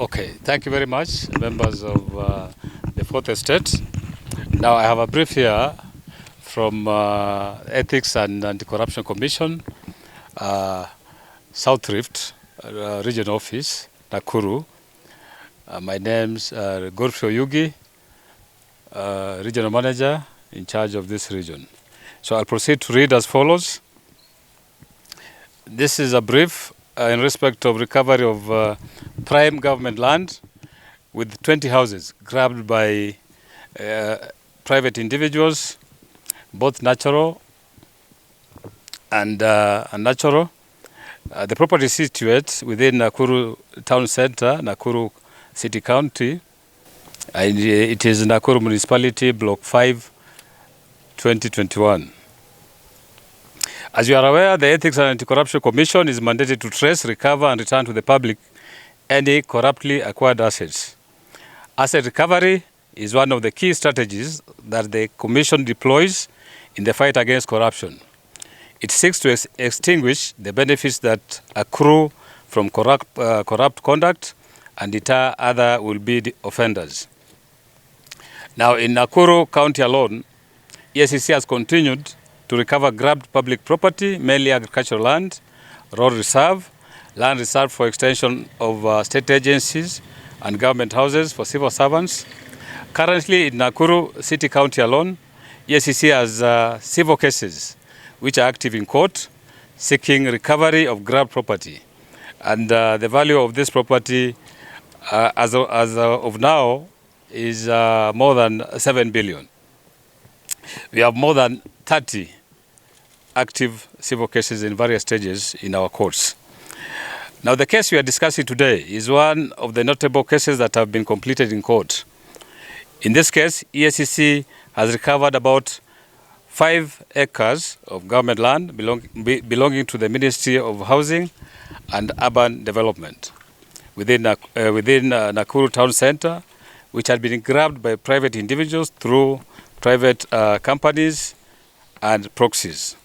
Okay, thank you very much, members of the Fourth Estate. Now I have a brief here from Ethics and Anti-Corruption Commission, South Rift Region Office, Nakuru. My name's govt Regional Manager in charge of this region. So I'll proceed to read as follows. This is a brief in respect of recovery of prime government land with 20 houses grabbed by private individuals, both natural and unnatural. The property is situated within Nakuru Town Center, Nakuru City County, and it is Nakuru Municipality, Block 5, 2021. As you are aware, the Ethics and Anti-Corruption Commission is mandated to trace, recover, and return to the public any corruptly acquired assets. Asset recovery is one of the key strategies that the Commission deploys in the fight against corruption. It seeks to extinguish the benefits that accrue from corrupt conduct and deter other will-be offenders. Now, in Nakuru County alone, EACC has continued to recover grabbed public property, mainly agricultural land, road reserve, land reserved for extension of state agencies and government houses for civil servants. Currently, in Nakuru City County alone, EACC has civil cases which are active in court seeking recovery of grabbed property. And the value of this property as of now is more than 7 billion. We have more than 30 active civil cases in various stages in our courts. Now, the case we are discussing today is one of the notable cases that have been completed in court. In this case, EACC has recovered about 5 acres of government land belonging to the Ministry of Housing and Urban Development within Nakuru Town Center, which had been grabbed by private individuals through private companies and proxies.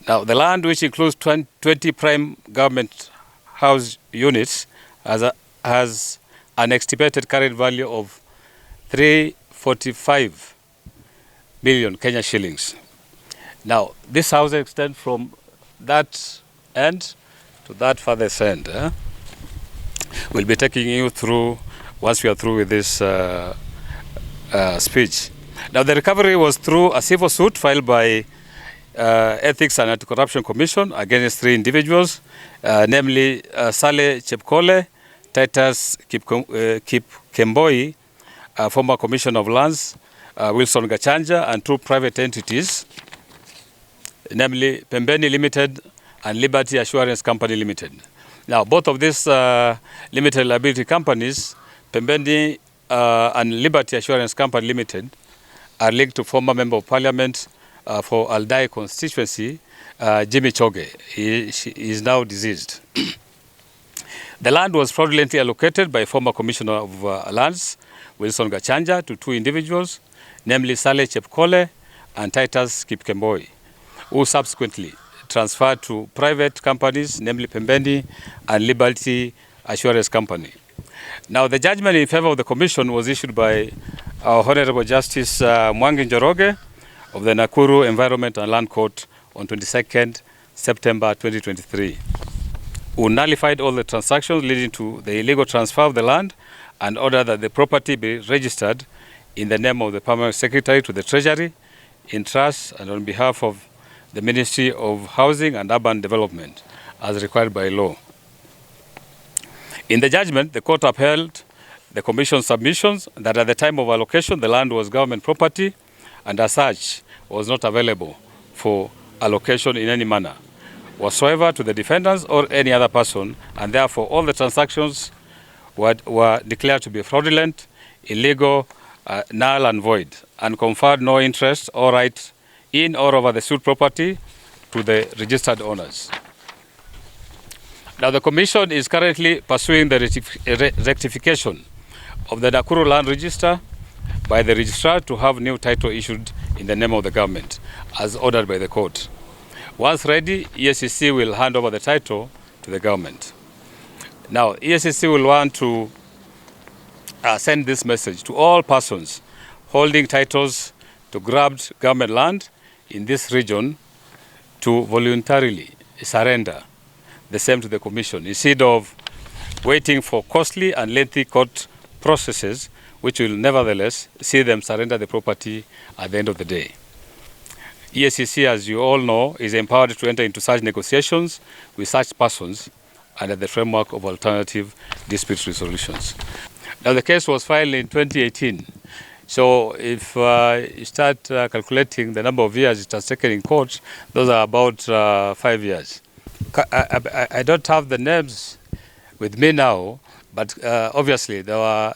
Now, the land, which includes 20 prime government house units, has an estimated current value of 345 million Kenya shillings. Now, this house extends from that end to that farthest end. We'll be taking you through once we are through with this speech. Now, the recovery was through a civil suit filed by Ethics and Anti-Corruption Commission against 3 individuals, namely Sale Chepkole, Titus Kipkemboi, former Commissioner of Lands, Wilson Gachanja, and 2 private entities, namely Pembeni Limited and Liberty Assurance Company Limited. Now, both of these limited liability companies, Pembeni and Liberty Assurance Company Limited, are linked to former Member of Parliament for Aldai constituency, Jimmy Choge. He is now deceased. The land was fraudulently allocated by former Commissioner of Lands, Wilson Gachanja, to 2 individuals, namely Sale Chepkole and Titus Kipkemboi, who subsequently transferred to private companies, namely Pembeni and Liberty Assurance Company. Now, the judgment in favor of the Commission was issued by our Honorable Justice Mwangi Njoroge of the Nakuru Environment and Land Court on 22nd September 2023, who nullified all the transactions leading to the illegal transfer of the land and ordered that the property be registered in the name of the Permanent Secretary to the Treasury, in trust and on behalf of the Ministry of Housing and Urban Development, as required by law. In the judgment, the court upheld the Commission's submissions that at the time of allocation, the land was government property and as such was not available for allocation in any manner whatsoever to the defendants or any other person, and therefore all the transactions were declared to be fraudulent, illegal, null and void, and conferred no interest or right in or over the sued property to the registered owners. Now, the Commission is currently pursuing the rectification of the Nakuru Land Register by the registrar to have new title issued in the name of the government, as ordered by the court. Once ready, EACC will hand over the title to the government. Now, EACC will want to send this message to all persons holding titles to grabbed government land in this region to voluntarily surrender the same to the Commission instead of waiting for costly and lengthy court processes which will nevertheless see them surrender the property at the end of the day. EACC, as you all know, is empowered to enter into such negotiations with such persons under the framework of alternative dispute resolutions. Now, the case was filed in 2018. So if you start calculating the number of years it has taken in court, those are about 5 years. I don't have the names with me now, but obviously there are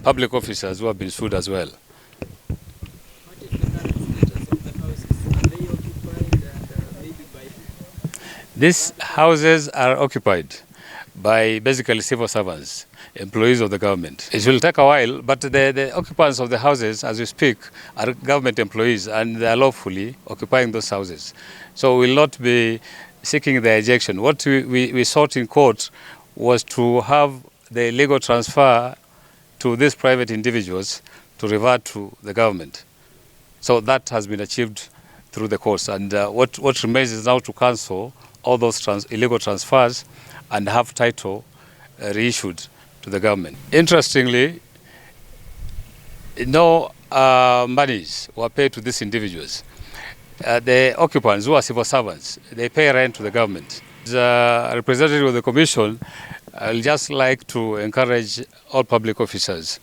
public officers who have been sued as well. What is the current status of the houses? Are they occupied and maybe by who? These houses are occupied by basically civil servants, employees of the government. It will take a while, but the occupants of the houses, as we speak, are government employees and they are lawfully occupying those houses. So we will not be seeking the ejection. What we sought in court was to have the legal transfer to these private individuals to revert to the government. So that has been achieved through the courts. And what remains is now to cancel all those illegal transfers and have title reissued to the government. Interestingly, no monies were paid to these individuals. The occupants, who are civil servants, they pay rent to the government. As a representative of the Commission, I would just like to encourage all public officers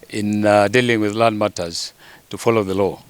in dealing with land matters to follow the law.